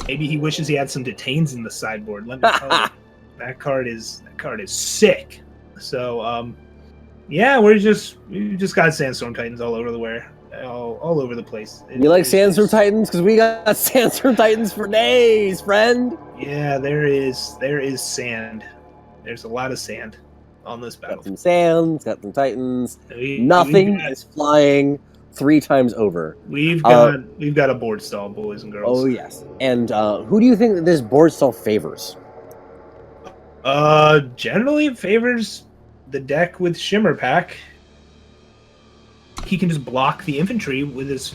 Maybe he wishes he had some detains in the sideboard. Let me tell you, that card is sick. So yeah, we just got Sandstorm Titans all over the where, all over the place. You like Sandstorm Titans? Because we got Sandstorm Titans for days, friend. Yeah, there is sand. There's a lot of sand on this battle. Got some sands, got some Titans. Nothing is flying 3 times over. We've got a board stall, boys and girls. Oh yes. And who do you think that this board stall favors? Generally it favors the deck with Shimmer Pack. He can just block the infantry with his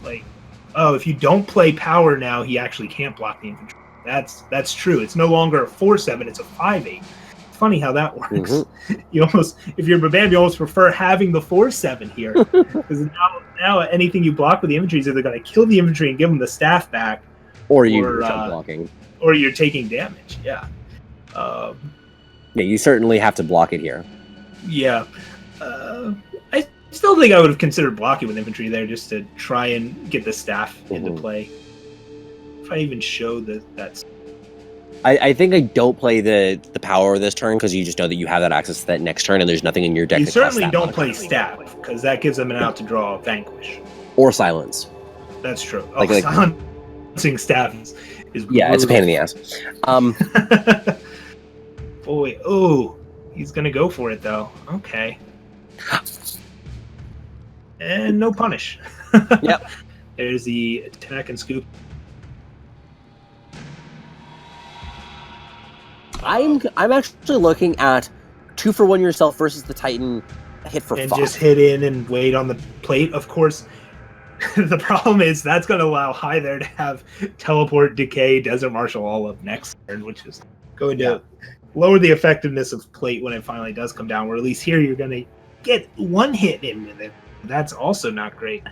if you don't play power now, he actually can't block the infantry. That's true. It's no longer a 4/7, it's a 5/8. Funny how that works. Mm-hmm. You almost, if you're Babam, you almost prefer having the 4/7 here, because now anything you block with the infantry is either going to kill the infantry and give them the staff back, or you're blocking, or you're taking damage. Yeah. Yeah, you certainly have to block it here. Yeah. I still think I would have considered blocking with infantry there just to try and get the staff into play. If I even show that's. I think I don't play the power this turn because you just know that you have that access to that next turn and there's nothing in your deck. You certainly don't play staff because that gives them an out to draw Vanquish. Or silence. That's true. Silencing staff is yeah, it's a pain in the ass. Boy, oh, he's gonna go for it though. Okay. And no punish. Yep. There's the attack and scoop. I'm actually looking at 2 for 1 yourself versus the Titan hit for 5. And just hit in and wait on the plate. Of course, the problem is that's going to allow High there to have teleport, decay, desert marshal all up next turn, which is going to lower the effectiveness of plate when it finally does come down. Where at least here you're going to get 1 hit in with it. That's also not great.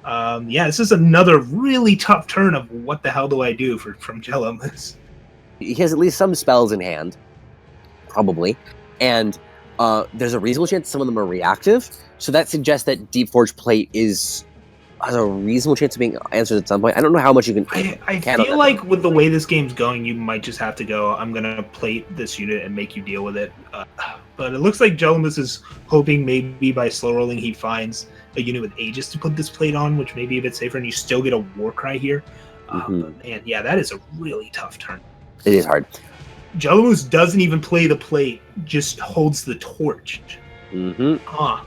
Yeah, this is another really tough turn of what the hell do I do from Jello Moose. He has at least some spells in hand, probably, and there's a reasonable chance some of them are reactive, so that suggests that Deep Forge Plate has a reasonable chance of being answered at some point. I don't know how much you can... I feel like with the way this game's going, you might just have to go, I'm going to plate this unit and make you deal with it. But it looks like Jello Moose is hoping maybe by slow rolling he finds a unit with Aegis to put this plate on, which may be a bit safer, and you still get a Warcry here. And yeah, that is a really tough turn. It is hard. Jello Moose doesn't even play the plate, just holds the torch. Huh.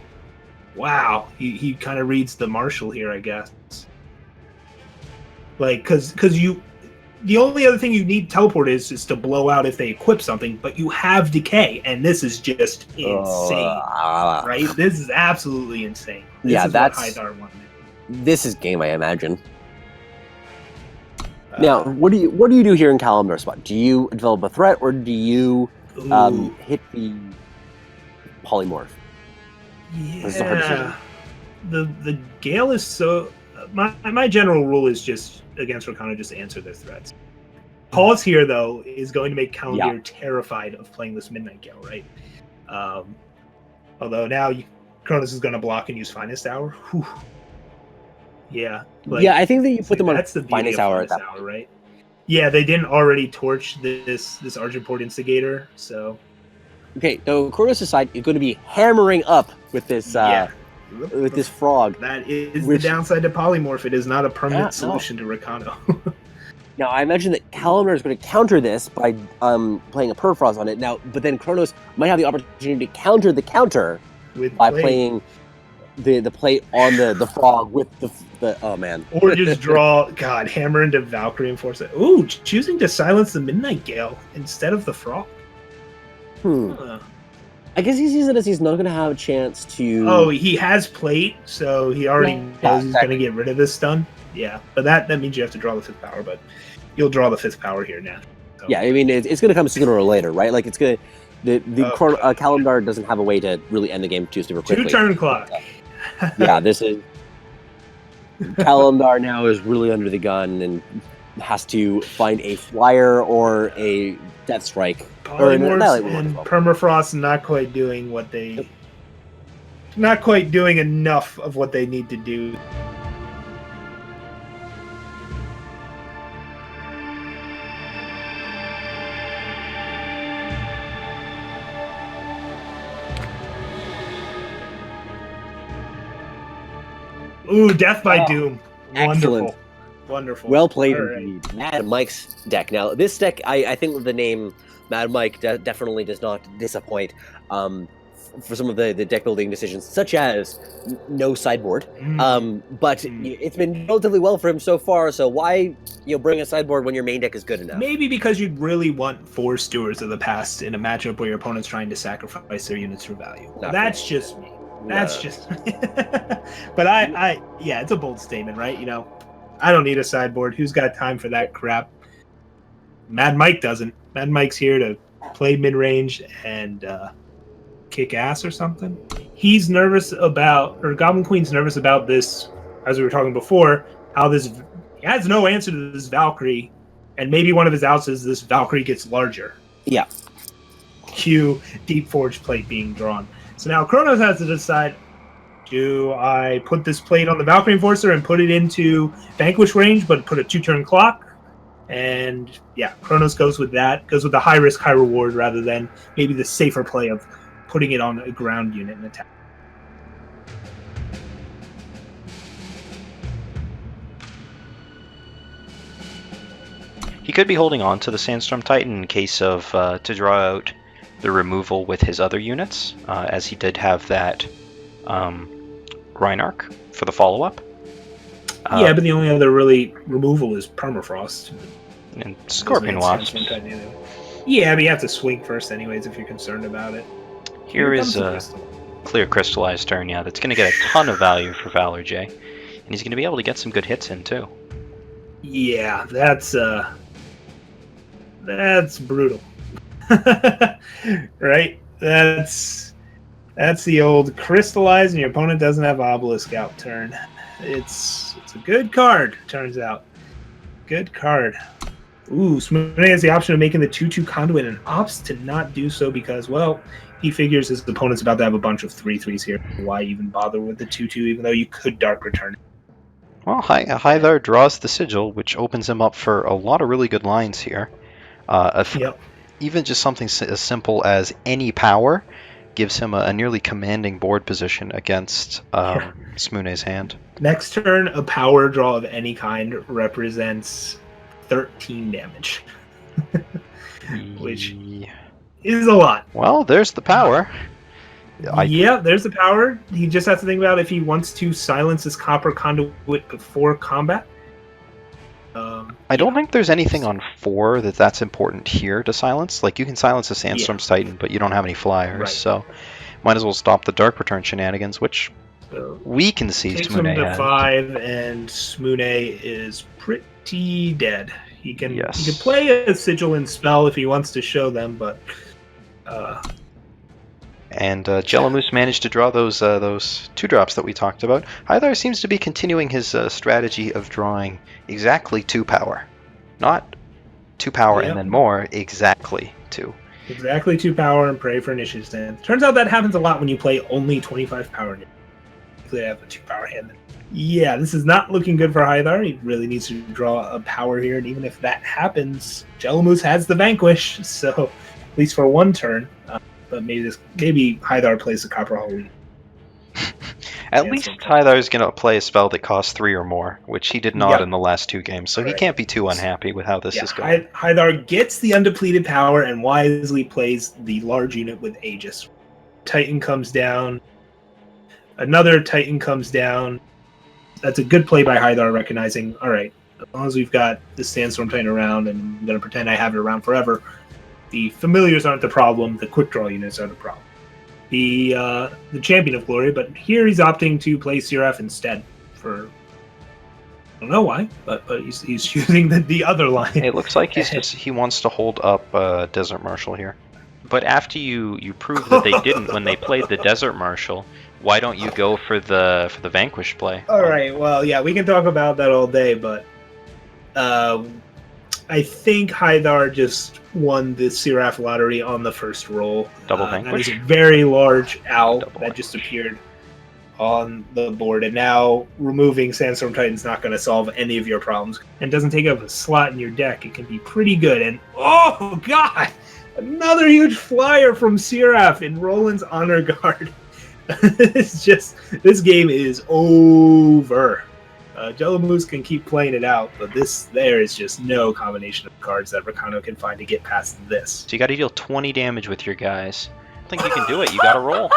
Wow. He kind of reads the marshal here, I guess. Like, because the only other thing you need teleport is to blow out if they equip something, but you have decay, and this is just insane. Right? This is absolutely insane. This is that's what Hydar wanted. This is game, I imagine. Now, what do you do here in Kalimdar's spot? Do you develop a threat, or do you hit the polymorph? Yeah, the Gale is so. My general rule is just against Rakano, just answer their threats. Pause here though is going to make Kalimdar terrified of playing this Midnight Gale, right? Although now Kronos is going to block and use Finest Hour. Whew. Yeah. I think that you put them on that's the Finest Hour at that point, right? Yeah, they didn't already torch this Argentport Instigator, so. Okay, so Kronos' side is going to be hammering up with this with this frog. That is the downside to Polymorph. It is not a permanent solution to Rakano. Now, I imagine that Kalimdar is going to counter this by playing a Permafrost on it. Now, but then Kronos might have the opportunity to counter the counter by playing the plate on the frog with the oh man. Or just draw hammer into Valkyrie and force it. Ooh, choosing to silence the Midnight Gale instead of the frog. I guess he sees it as he's not going to have a chance to. Oh, he has plate, so he already knows he's going to get rid of this stun. Yeah, but that means you have to draw the 5th power, but you'll draw the 5th power here now. So. Yeah, I mean it's going to come sooner or later, right? Like it's going to Kalimdar doesn't have a way to really end the game too super quickly. 2 turn clock. Yeah, this is Kalimdar now is really under the gun and has to find a flyer or a death strike. Polymorphs and Permafrost not quite doing enough of what they need to do. Ooh, Death by Oh, Doom. excellent. Wonderful. Wonderful. Well played All right. indeed. Mad Mike's deck. Now, this deck, I think the name Mad Mike definitely does not disappoint for some of the deck building decisions, such as no sideboard. But it's been relatively well for him so far, so why bring a sideboard when your main deck is good enough? Maybe because you'd really want 4 Stewards of the Past in a matchup where your opponent's trying to sacrifice their units for value. That's just me. That's just me. But yeah, it's a bold statement, right? I don't need a sideboard. Who's got time for that crap? Mad Mike doesn't. Mad Mike's here to play mid-range and kick ass or something. He's nervous about, or Goblin Queen's nervous about this, as we were talking before, how he has no answer to this Valkyrie, and maybe one of his outs is this Valkyrie gets larger. Yeah. Cue Deep Forge plate being drawn. So now Kronos has to decide, do I put this plate on the Valkyrie Enforcer and put it into Vanquish range, but put a 2-turn clock? And yeah, Kronos goes with that. Goes with the high risk, high reward rather than maybe the safer play of putting it on a ground unit and attack. He could be holding on to the Sandstorm Titan in case of to draw out the removal with his other units, as he did have that Reinarch for the follow-up. Yeah, but the only other really removal is Permafrost. And Scorpion Wasps. Yeah, but you have to swing first anyways if you're concerned about it. Here is a clear Crystallized turn, yeah, that's going to get a ton of value for Valor J. And he's going to be able to get some good hits in, too. Yeah, that's brutal. Right? That's the old Crystallize and your opponent doesn't have Obelisk out turn. It's a good card, turns out. Good card. Ooh, Smooth has the option of making the 2/2 Conduit and opts to not do so because, well, he figures his opponent's about to have a bunch of 3/3s here. Why even bother with the 2/2 even though you could Dark Return it? Well, Hythar draws the Sigil, which opens him up for a lot of really good lines here. Yep. Even just something as simple as any power gives him a nearly commanding board position against Smune's hand. Next turn, a power draw of any kind represents 13 damage. Which is a lot. Well, there's the power. Yeah, there's the power. He just has to think about if he wants to silence his Copper Conduit before combat. I don't think there's anything on 4 that's important here to silence. Like, you can silence a Sandstorm's Titan, but you don't have any flyers, right. So might as well stop the Dark Return shenanigans, which we can see Smune him to 5, and Smune is pretty dead. He can play a Sigil and Spell if he wants to show them, but... And Jelamoose managed to draw those 2-drops that we talked about. Hythar seems to be continuing his strategy of drawing exactly 2 power. Not 2 power and then more, exactly 2. Exactly 2 power and pray for initiative stand. Turns out that happens a lot when you play only 25 power. They have a 2 power hand. Yeah, this is not looking good for Hythar. He really needs to draw a power here, and even if that happens, Jelamoose has the Vanquish, so at least for 1 turn. But maybe Hythar plays the Copper Halloween. At least Hythar's going to play a spell that costs 3 or more, which he did not in the last 2 games, so he can't be too unhappy with how this is going. Hythar gets the undepleted power and wisely plays the large unit with Aegis. Titan comes down. Another Titan comes down. That's a good play by Hythar, recognizing, all right, as long as we've got the Sandstorm Titan around and I'm going to pretend I have it around forever, the familiars aren't the problem, the quick draw units are the problem. The Champion of Glory, but here he's opting to play Seraph instead for... I don't know why, but he's choosing the other line. It looks like he wants to hold up Desert Marshal here. But after you prove that they didn't when they played the Desert Marshal, why don't you go for the Vanquish play? All right, well, yeah, we can talk about that all day, but I think Hythar just won the Seraph lottery on the first roll. Double Vanquish? That is a very large owl that just appeared on the board, and now removing Sandstorm Titan's not going to solve any of your problems. And doesn't take up a slot in your deck. It can be pretty good. And oh god, another huge flyer from Seraph in Roland's Honor Guard. It's just, this game is over. Jello Moose can keep playing it out, but there is just no combination of cards that Rakano can find to get past this. So you got to deal 20 damage with your guys. I think you can do it. You got to roll.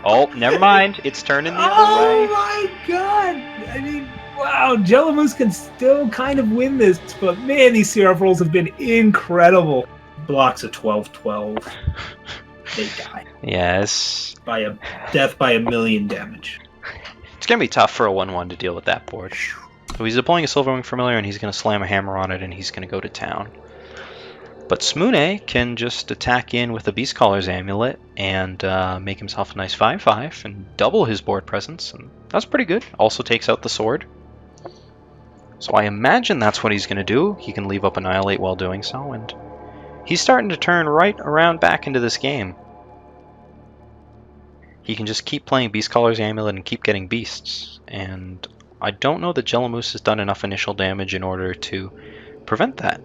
Oh, never mind. It's turning the other way. Oh my god! I mean, wow, Jello Moose can still kind of win this, but man, these CRF rolls have been incredible. Blocks a 12-12. They die. Yes. Death by a million damage. It's going to be tough for a 1-1 to deal with that board. So he's deploying a Silverwing Familiar, and he's going to slam a hammer on it, and he's going to go to town. But Smoone can just attack in with the Beast Caller's Amulet and make himself a nice 5/5 and double his board presence, and that's pretty good. Also takes out the sword. So I imagine that's what he's going to do. He can leave up Annihilate while doing so, and he's starting to turn right around back into this game. He can just keep playing Beast Caller's Amulet and keep getting beasts, and I don't know that Jello Moose has done enough initial damage in order to prevent that.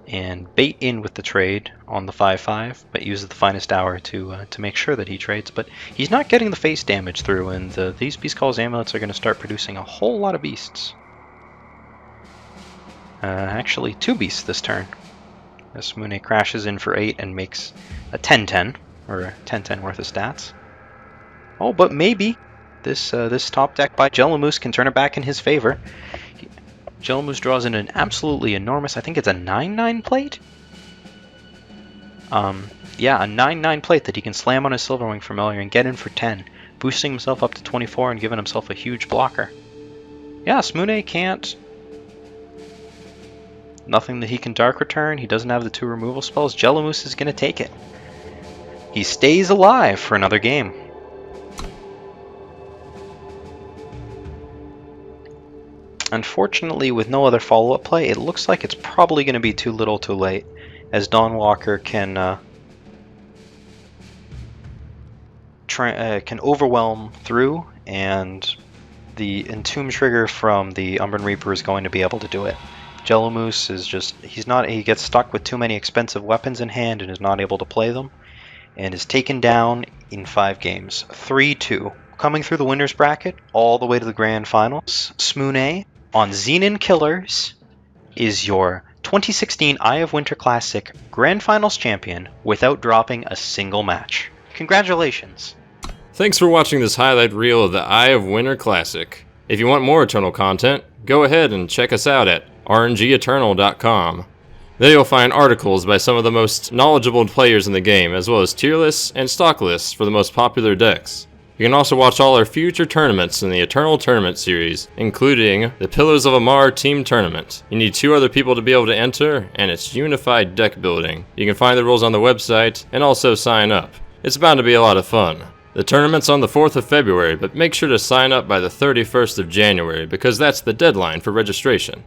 And bait in with the trade on the 5/5, but uses the finest hour to make sure that he trades. But he's not getting the face damage through, and these Beast Caller's Amulets are going to start producing a whole lot of beasts. Actually, 2 beasts this turn. As Moone crashes in for 8 and makes a 10-10, or a 10-10 worth of stats. Oh, but maybe this top deck by Jello Moose can turn it back in his favor. Jello Moose draws in an absolutely enormous, I think it's a 9/9 plate? Yeah, a 9/9 plate that he can slam on his Silverwing Familiar and get in for 10, boosting himself up to 24 and giving himself a huge blocker. Yeah, Smoone can't... Nothing that he can Dark Return, he doesn't have the 2 removal spells. Jello Moose is going to take it. He stays alive for another game. Unfortunately, with no other follow-up play, it looks like it's probably going to be too little too late, as Dawnwalker can overwhelm through, and the Entomb trigger from the Umbran Reaper is going to be able to do it. Jello Moose is just, he gets stuck with too many expensive weapons in hand and is not able to play them, and is taken down in 5 games. 3-2. Coming through the winner's bracket, all the way to the grand finals, Smoone on Xenon Killers is your 2016 Eye of Winter Classic Grand Finals champion without dropping a single match. Congratulations! Thanks for watching this highlight reel of the Eye of Winter Classic. If you want more Eternal content, go ahead and check us out at aReNGeeEternal.com. There you'll find articles by some of the most knowledgeable players in the game, as well as tier lists and stock lists for the most popular decks. You can also watch all our future tournaments in the Eternal Tournament series, including the Pillars of Amar Team Tournament. You need 2 other people to be able to enter, and it's unified deck building. You can find the rules on the website, and also sign up. It's bound to be a lot of fun. The tournament's on the 4th of February, but make sure to sign up by the 31st of January, because that's the deadline for registration.